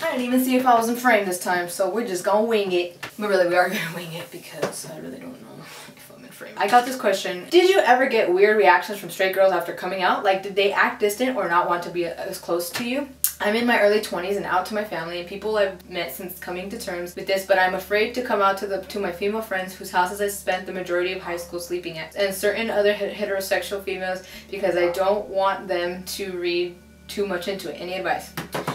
I didn't even see if I was in frame this time, so we're just gonna wing it. But really, we are gonna wing it because I really don't know if I'm in frame. I got this question. Did you ever get weird reactions from straight girls after coming out? Like, did they act distant or not want to be as close to you? I'm in my early 20s and out to my family and people I've met since coming to terms with this, but I'm afraid to come out to my female friends whose houses I spent the majority of high school sleeping at, and certain other heterosexual females, because I don't want them to read too much into it. Any advice?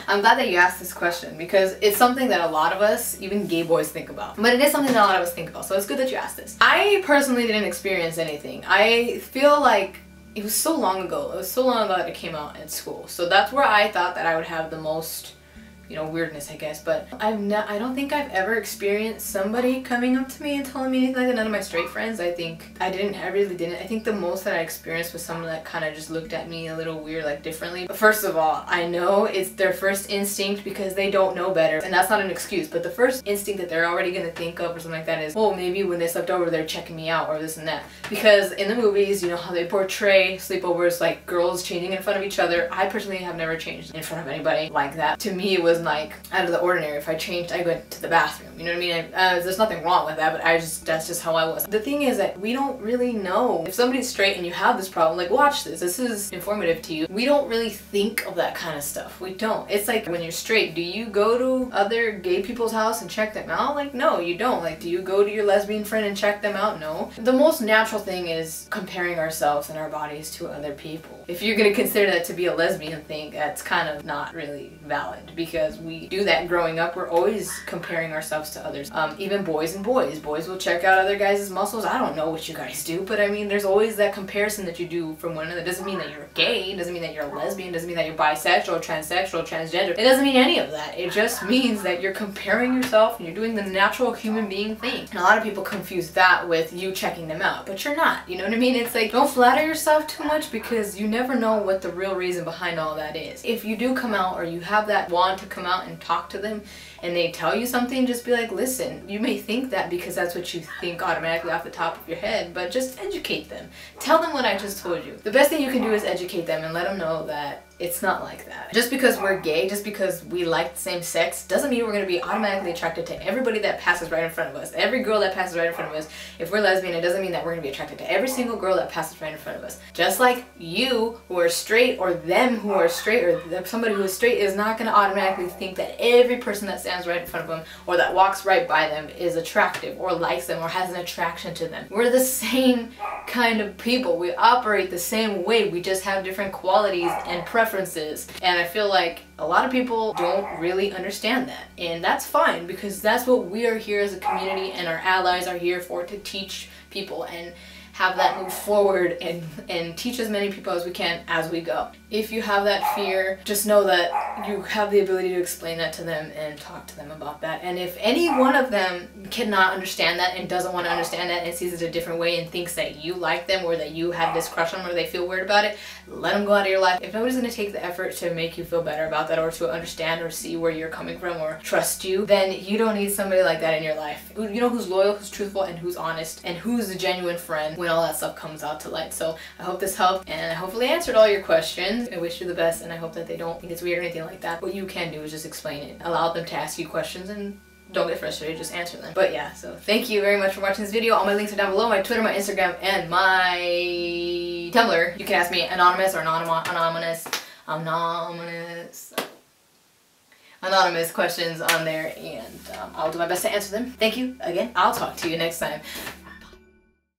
I'm glad that you asked this question because it's something that a lot of us, even gay boys, think about. But it is something that a lot of us think about, so it's good that you asked this. I personally didn't experience anything. I feel like it was so long ago. It was so long ago that it came out at school. So that's where I thought that I would have the most, you know, weirdness, I guess. But I don't think I've ever experienced somebody coming up to me and telling me anything like that. None of my straight friends, I really didn't. I think the most that I experienced was someone that kind of just looked at me a little weird, like differently. But first of all, I know it's their first instinct because they don't know better. And that's not an excuse, but the first instinct that they're already going to think of or something like that is, well, maybe when they slept over, they're checking me out or this and that. Because in the movies, you know how they portray sleepovers like girls changing in front of each other. I personally have never changed in front of anybody like that. To me, it was like out of the ordinary. If I changed, I went to the bathroom, you know what I mean? There's nothing wrong with that, but that's just how I was. The thing is that we don't really know. If somebody's straight and you have this problem, like, watch this is informative to you. We don't really think of that kind of stuff. We don't. It's like when you're straight, do you go to other gay people's house and check them out? Like, no, you don't. Like, do you go to your lesbian friend and check them out? No. The most natural thing is comparing ourselves and our bodies to other people. If you're gonna consider that to be a lesbian thing, that's kind of not really valid because we do that growing up. We're always comparing ourselves to others. Even boys and boys. Boys will check out other guys' muscles. I don't know what you guys do, but I mean, there's always that comparison that you do from one another. Doesn't mean that you're gay, doesn't mean that you're a lesbian, doesn't mean that you're bisexual, transsexual, transgender. It doesn't mean any of that. It just means that you're comparing yourself and you're doing the natural human being thing. And a lot of people confuse that with you checking them out, but you're not. You know what I mean? It's like, don't flatter yourself too much because you never know what the real reason behind all that is. If you do come out or you have that want to come out and talk to them and they tell you something, just be like, listen, you may think that because that's what you think automatically off the top of your head, but just educate them. Tell them what I just told you. The best thing you can do is educate them and let them know that it's not like that. Just because we're gay, just because we like the same sex, doesn't mean we're going to be automatically attracted to everybody that passes right in front of us. Every girl that passes right in front of us. If we're lesbian, it doesn't mean that we're going to be attracted to every single girl that passes right in front of us. Just like you who are straight or them who are straight or somebody who is straight is not going to automatically think that every person that stands right in front of them or that walks right by them is attractive or likes them or has an attraction to them. We're the same kind of people. We operate the same way. We just have different qualities and preferences. And I feel like a lot of people don't really understand that. And that's fine because that's what we are here as a community and our allies are here for, to teach people and have that move forward and teach as many people as we can as we go. If you have that fear, just know that you have the ability to explain that to them and talk to them about that. And if any one of them cannot understand that and doesn't want to understand that and sees it a different way and thinks that you like them or that you have this crush on them or they feel weird about it, let them go out of your life. If nobody's going to take the effort to make you feel better about that or to understand or see where you're coming from or trust you, then you don't need somebody like that in your life. You know who's loyal, who's truthful, and who's honest, and who's a genuine friend when all that stuff comes out to light. So I hope this helped and I hopefully answered all your questions. I wish you the best and I hope that they don't think it's weird or anything like that. What you can do is just explain it. Allow them to ask you questions and don't get frustrated, just answer them. But yeah, so thank you very much for watching this video. All my links are down below, my Twitter, my Instagram, and my Tumblr. You can ask me anonymous or anonymous questions on there and I'll do my best to answer them. Thank you again. I'll talk to you next time.